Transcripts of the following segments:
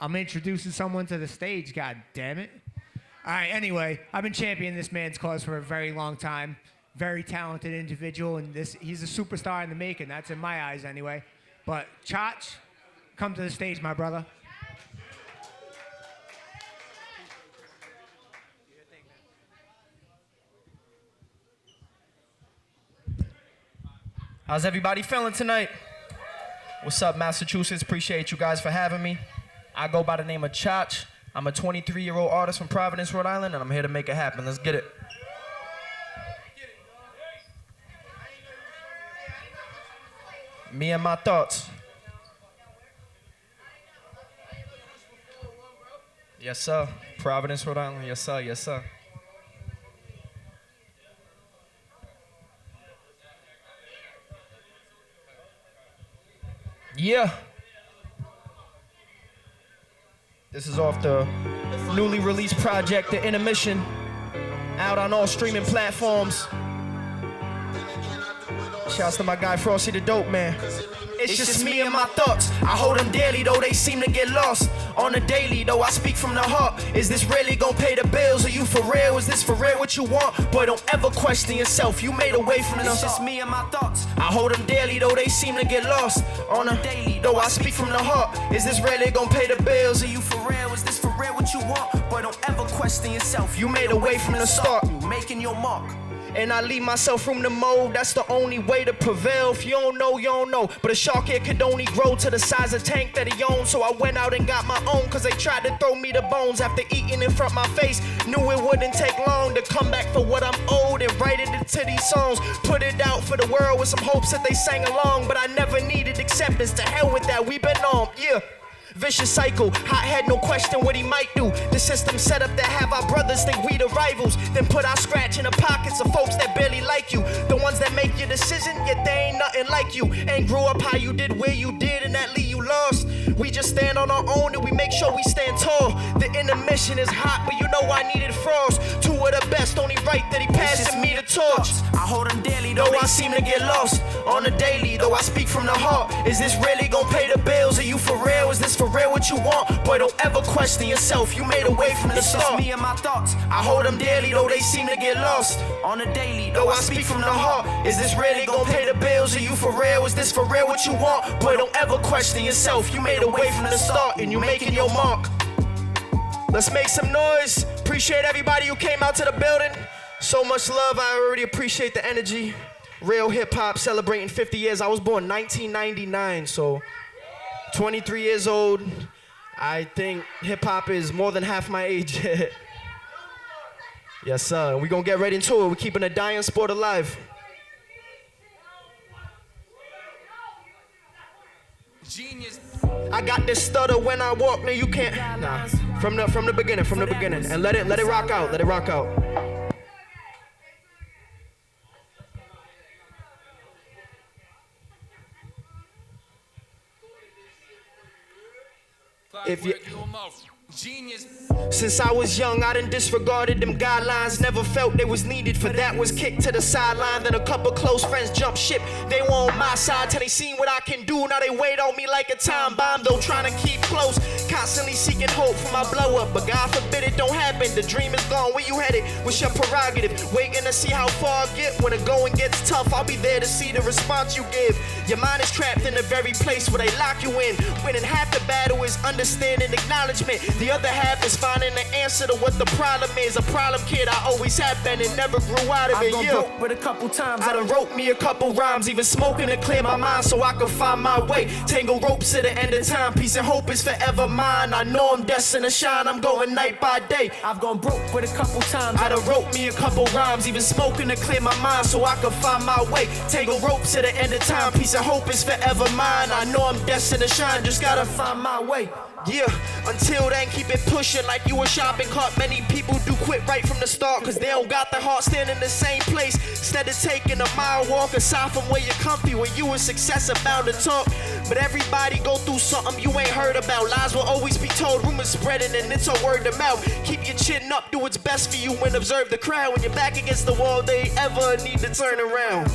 I'm introducing someone to the stage, god damn it. All right, anyway, I've been championing this man's cause for a very long time. Very talented individual, and he's a superstar in the making. That's in my eyes anyway. But Chach, come to the stage, my brother. How's everybody feeling tonight? What's up, Massachusetts? Appreciate you guys for having me. I go by the name of Chach. I'm a 23-year-old artist from Providence, Rhode Island, and I'm here to make it happen. Let's get it. Me and my thoughts. Yes, sir. Providence, Rhode Island. Yes, sir. Yes, sir. Yeah. This is off the newly released project, The Intermission, out on all streaming platforms. Shouts to my guy Frosty the Dope Man. It's just me and my thoughts. I hold them daily, though they seem to get lost. On the daily, though I speak from the heart. Is this really gonna pay the bills? Are you for real? Is this for real what you want? Boy, don't ever question yourself. You made away from the It's just me and my thoughts. I hold them daily, though they seem to get lost. On the daily, though I speak from the heart. Is this really gonna pay the bills? Are you for real? Is this for real what you want? Boy, don't ever question yourself. You made away from the start. You making your mark. And I leave myself room to mold, that's the only way to prevail. If you don't know, you don't know. But a shark here could only grow to the size of tank that he owns. So I went out and got my own, cause they tried to throw me the bones. After eating in front my face, knew it wouldn't take long to come back for what I'm owed and write it into these songs. Put it out for the world with some hopes that they sang along. But I never needed acceptance, to hell with that, we been on, yeah. Vicious cycle, hot head, no question what he might do. The system set up to have our brothers think we the rivals, then put our scratch in the pockets of folks that barely like you. The ones that make your decision, yet they ain't nothing like you. Ain't grew up how you did, where you did, and that leave you lost. We just stand on our own and we make sure we stand tall. The intermission is hot, but you know I needed frost. Two of the best, only right that he passing me the torch. I hold them daily, though I seem to get lost. On the daily, though I speak from the heart. Is this really gonna pay the bills? Are you for real? Is this for real what you want? Boy, don't ever question yourself. You made away from the start. It's just me and my thoughts. I hold them daily, though they seem to get lost. On the daily, though I speak from the heart. Is this really gonna pay the bills? Are you for real? Is this for real what you want? Boy, don't ever question yourself. You made away from the start and you making your mark. Let's make some noise. Appreciate everybody who came out to the building. So much love. I already appreciate the energy. Real hip hop celebrating 50 years. I was born 1999, so 23 years old. I think hip hop is more than half my age. Yes, sir. We're gonna get right into it. We're keeping a dying sport alive. Genius. I got this stutter when I walk. No, you can't. Nah. From the beginning, and let it rock out. Let it rock out. If you Genius. Since I was young, I done disregarded them guidelines. Never felt they was needed, for that was kicked to the sideline. Then a couple close friends jumped ship. They were on my side till they seen what I can do. Now they wait on me like a time bomb, though trying to keep close. Constantly seeking hope for my blow up, but God forbid it don't happen. The dream is gone. Where you headed? What's your prerogative? Waiting to see how far I get. When the going gets tough, I'll be there to see the response you give. Your mind is trapped in the very place where they lock you in. Winning half the battle is understanding, acknowledgement. The other half is finding the answer to what the problem is. A problem kid I always have been and never grew out of it. I done wrote a couple times. I done wrote me a couple rhymes, even smoking to clear my mind so I can find my way. Tangle ropes at the end of time. Peace and hope is forever mine. I know I'm destined to shine. I'm going night by day. I've gone broke with a couple times. I done wrote me a couple rhymes, even smoking to clear my mind so I can find my way. Tangle ropes at the end of time. Peace and hope is forever mine. I know I'm destined to shine. Just gotta find my way. Yeah, until then keep it pushing like you a shopping cart. Many people do quit right from the start cause they don't got the heart standing in the same place. Instead of taking a mile walk aside from where you're comfy, where you a success about to talk. But everybody go through something you ain't heard about. Lies will always be told, rumors spreading and it's a word of mouth. Keep your chin up, do what's best for you and observe the crowd. When you're back against the wall, they ain't ever need to turn around.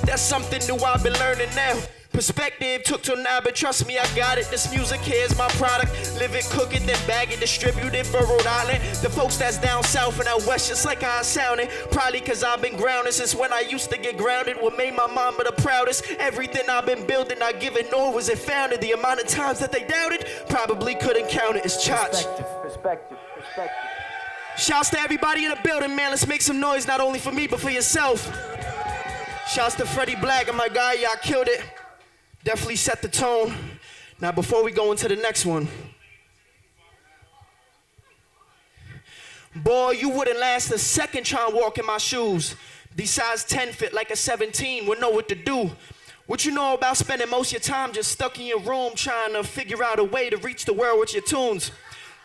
That's something new I've been learning now. Perspective took till now, but trust me, I got it. This music here is my product. Live it, cook it, then bag it, distribute it for Rhode Island. The folks that's down south and out west, just like how I sounded. Probably cause I've been grounded since when I used to get grounded. What made my mama the proudest? Everything I've been building, I give it, nor was it founded. The amount of times that they doubted, probably couldn't count it. It's Chach. Perspective. Shouts to everybody in the building, man. Let's make some noise, not only for me, but for yourself. Shouts to Freddie Black and my guy, y'all killed it. Definitely set the tone. Now, before we go into the next one, boy, you wouldn't last a second trying to walk in my shoes. These size 10 fit like a 17, would know what to do. What you know about spending most of your time just stuck in your room trying to figure out a way to reach the world with your tunes?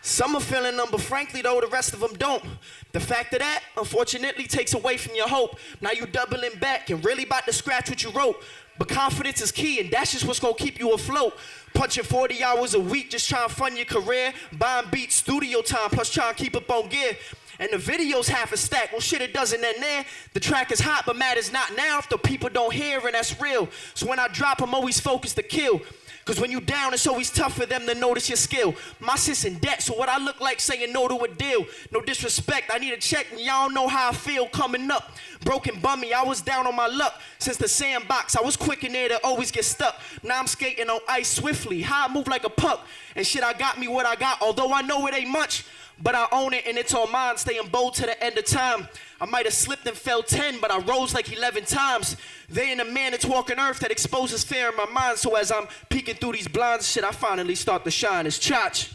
Some are feeling them, but frankly though, the rest of them don't. The fact of that, unfortunately, takes away from your hope. Now you doubling back and really about to scratch what you wrote. But confidence is key, and that's just what's gonna keep you afloat. Punching 40 hours a week, just trying to fund your career. Buying beats, studio time, plus trying to keep up on gear. And the video's half a stack. Well, shit, it doesn't end there. The track is hot, but matters not now if the people don't hear, and that's real. So when I drop, I'm always focused to kill. Cause when you down, it's always tough for them to notice your skill. My sis in debt, so what I look like saying no to a deal. No disrespect, I need a check, and y'all know how I feel coming up. Broken bummy, I was down on my luck. Since the sandbox, I was quick in there to always get stuck. Now I'm skating on ice swiftly, how I move like a puck. And shit, I got me what I got, although I know it ain't much. But I own it and it's all mine, staying bold to the end of time. I might have slipped and fell 10, but I rose like 11 times. They ain't a man that's walking earth that exposes fear in my mind. So as I'm peeking through these blinds, shit, I finally start to shine. It's Chach.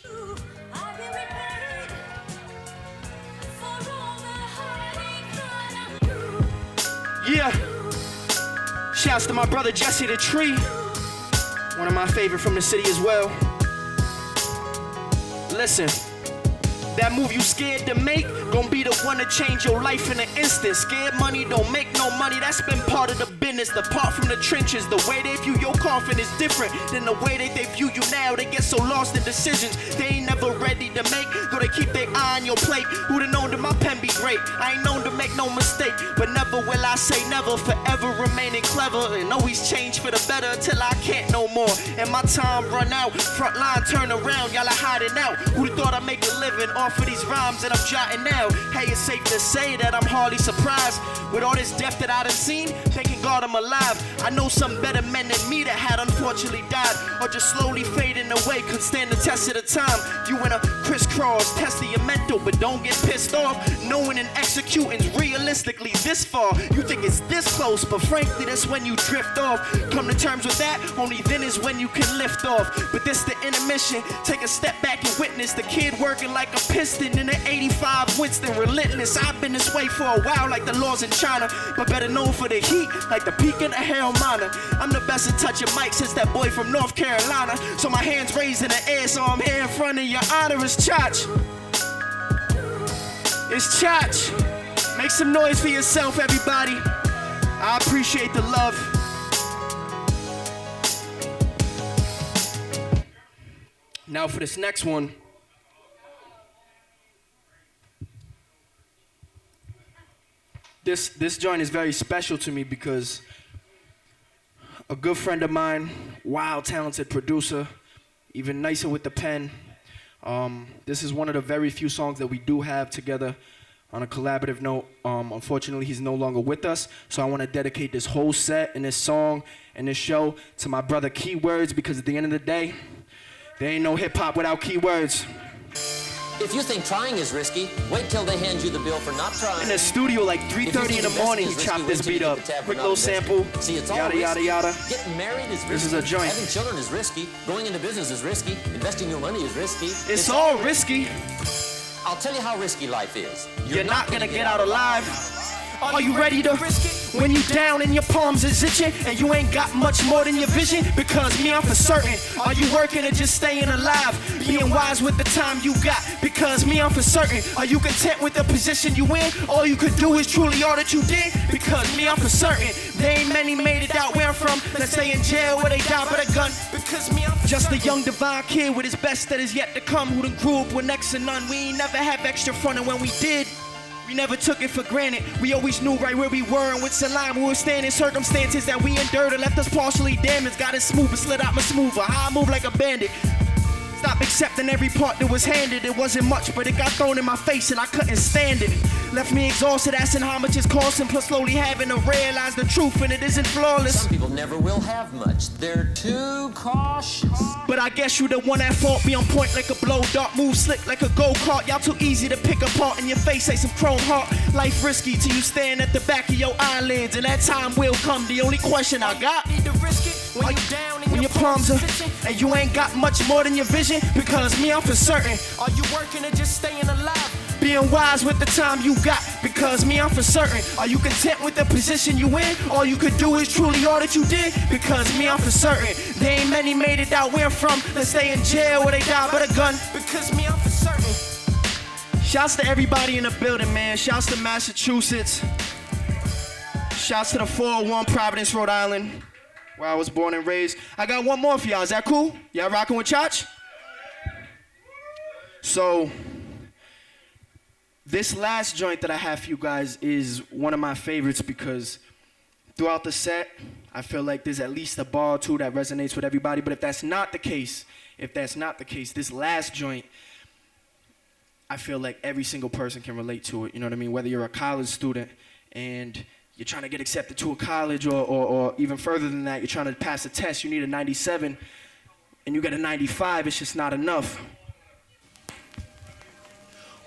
Yeah. Shouts to my brother Jesse the Tree. One of my favorite from the city as well. Listen. That move you scared to make, gon' be the one to change your life in an instant. Scared money don't make no money, that's been part of the business. Apart from the trenches, the way they view your coffin is different than the way that they view you now. They get so lost in decisions, they ain't never ready to make. Though they keep their eye on your plate, who'da known that my pen be great? I ain't known to make no mistake, but never will I say never. Forever remaining clever and always change for the better till I can't no more. And my time run out, front line turn around, y'all are hiding out. Who'da thought I'd make a living off of these rhymes that I'm jotting now? Hey, it's safe to say that I'm hardly surprised with all this death that I done seen. Thanking God I'm alive. I know some better men than me that had unfortunately died or just slowly fading away, could stand the test of the time. You in a crisscross, testing your mental, but don't get pissed off. Knowing and executing's realistically this far. You think it's this close, but frankly that's when you drift off. Come to terms with that, only then is when you can lift off. But this the intermission. Take a step back and witness the kid working like a piston in an 85 Winston. Relentless, I've been this way for a while like the laws in China, but better known for the heat like the peak in the hell miner. I'm the best at touching mic since that boy from North Carolina. So my hands raised in the air, so I'm here in front of your honor. It's Chach. It's Chach. Make some noise for yourself, everybody. I appreciate the love. Now for this next one. This joint is very special to me because a good friend of mine, wild talented producer, even nicer with the pen. This is one of the very few songs that we do have together on a collaborative note. Unfortunately, he's no longer with us, so I want to dedicate this whole set and this song and this show to my brother Keywords, because at the end of the day, there ain't no hip-hop without keywords. If you think trying is risky, wait till they hand you the bill for not trying. In the studio like 3:30 in the morning, he chopped this beat up. Quick little sample, See, it's all yada, yada, yada. Getting married is risky. This is a joint. Having children is risky. Going into business is risky. Investing your money is risky. It's all risky. I'll tell you how risky life is. You're not gonna get out alive. Are you ready to risk it? When you down and your palms is itching and you ain't got much more than your vision? Because me, I'm for certain. Are you working or just staying alive? Being wise with the time you got? Because me, I'm for certain. Are you content with the position you in? All you could do is truly all that you did? Because me, I'm for certain. There ain't many made it out where I'm from. Let's stay in jail where they die by the gun. Because me, I'm just a young divine kid with his best that is yet to come, who done grew up with next to none. We ain't never have extra fun, and when we did, We never took it for granted. We always knew right where we were and which line we were standing. Circumstances that we endured left us partially damaged. Got it smooth and slid out my smoother. How I move like a bandit. Stop accepting every part that was handed. It wasn't much, but it got thrown in my face and I couldn't stand it. Left me exhausted, asking how much it's costing, plus slowly having to realize the truth and it isn't flawless. Some people never will have much. They're too cautious. But I guess you the one at fault. Be on point like a blow dart, move slick like a go-kart. Y'all too easy to pick apart, and your face ain't some chrome heart. Life risky till you stand at the back of your eyelids, and that time will come. The only question I got, Need to risk it when you're down when your palms are, and you ain't got much more than your vision, because me, I'm for certain. Are you working or just staying alive? Being wise with the time you got, because me, I'm for certain. Are you content with the position you in? All you could do is truly all that you did, because me, I'm for certain. There ain't many made it out where I'm from. Let's stay in jail where they die by the gun. Because me, I'm for certain. Shouts to everybody in the building, man. Shouts to Massachusetts. Shouts to the 401 Providence, Rhode Island, where I was born and raised. I got one more for y'all. Is that cool? Y'all rocking with Chach? So, this last joint that I have for you guys is one of my favorites because throughout the set, I feel like there's at least a bar or two that resonates with everybody. But if that's not the case, this last joint, I feel like every single person can relate to it. You know what I mean? Whether you're a college student and you're trying to get accepted to a college, or even further than that, you're trying to pass a test, you need a 97, and you get a 95, it's just not enough.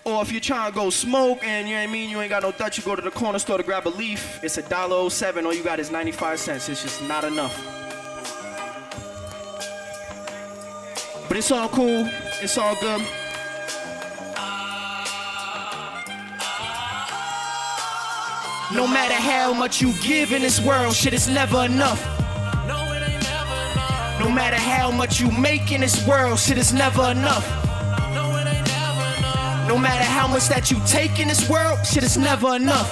Or if you're trying to go smoke and, you know what I mean, you ain't got no Dutch, you go to the corner store to grab a leaf, it's $1.07, all you got is 95 cents, it's just not enough. But it's all cool, it's all good. No matter how much you give in this world, shit is never enough. No, it ain't never enough. No matter how much you make in this world, shit is never enough. No, it ain't never enough. No matter how much that you take in this world, shit is never enough.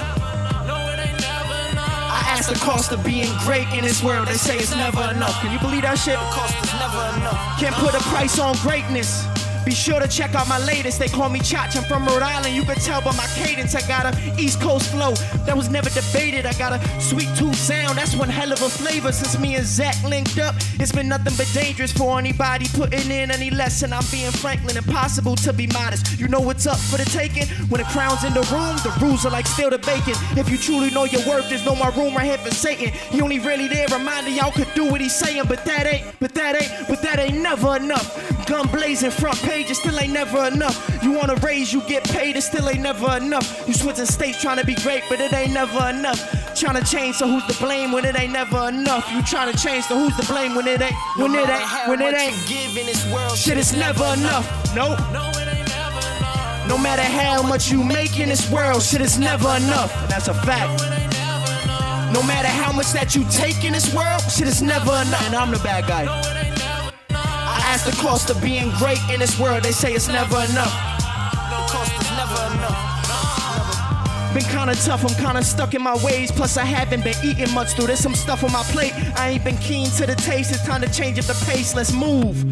No, it ain't never enough. I ask the cost of being great in this world, they say it's never enough. Can you believe that shit? The cost is never enough. Can't put a price on greatness. Be sure to check out my latest. They call me Chach. I'm from Rhode Island. You can tell by my cadence. I got a East Coast flow that was never debated. I got a sweet tooth sound. That's one hell of a flavor. Since me and Zach linked up, it's been nothing but dangerous for anybody putting in any less. And I'm being Franklin. Impossible to be modest. You know what's up for the taking. When the crown's in the room, the rules are like still the bacon. If you truly know your worth, there's no more room right here for Satan. He only really there reminding y'all could do what he's saying, but that ain't never enough. Gun blazing, front page, it still ain't never enough. You wanna raise, you get paid, it still ain't never enough. You switching states trying to be great, but it ain't never enough. Trying to change, so who's to blame when it ain't never enough? You trying to change, so who's to blame when it ain't, when it ain't, give in this world, shit is never enough. Nope. No, it ain't never enough. No matter how much you make in this world, shit is never enough. And that's a fact. No, it ain't never enough. No matter how much that you take in this world, shit is never enough. And I'm the bad guy. No, it ain't never enough. I ask the cost of being great in this world, they say it's never enough. No cost is never enough. Been kinda tough, I'm kinda stuck in my ways. Plus I haven't been eating much, though there's some stuff on my plate. I ain't been keen to the taste, it's time to change up the pace, let's move.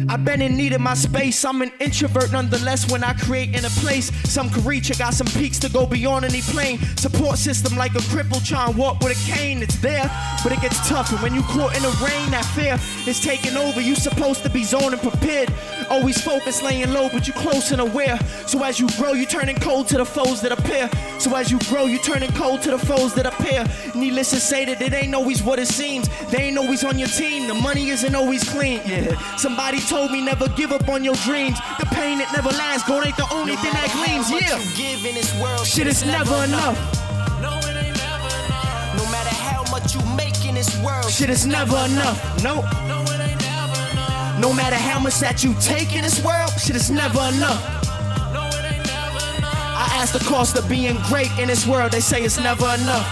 I've been in need of my space. I'm an introvert nonetheless when I create in a place. Some can reach, I got some peaks to go beyond any plane. Support system like a cripple trying to walk with a cane. It's there, but it gets tougher when you caught in the rain. That fear is taking over. You supposed to be zoning prepared. Always focused, laying low, but you close and aware. So as you grow, you turning cold to the foes that appear. So as you grow, you turning cold to the foes that appear. Needless to say that it ain't always what it seems. They ain't always on your team. The money isn't always clean. Yeah, somebody told me never give up on your dreams. The pain that never lasts, gold ain't the only thing that gleams. Yeah, You give in this world, shit is never enough. No, it ain't never enough. No matter how much you make in this world, Shit is never enough. Nope. No, it ain't never enough. No matter how much that you take in this world, shit is never enough. No, it ain't never enough. I ask the cost of being great in this world, they say it's never enough.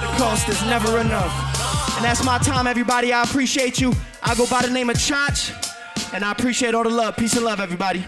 The cost is never enough. And that's my time, everybody. I appreciate you. I go by the name of Chach, and I appreciate all the love. Peace and love, everybody.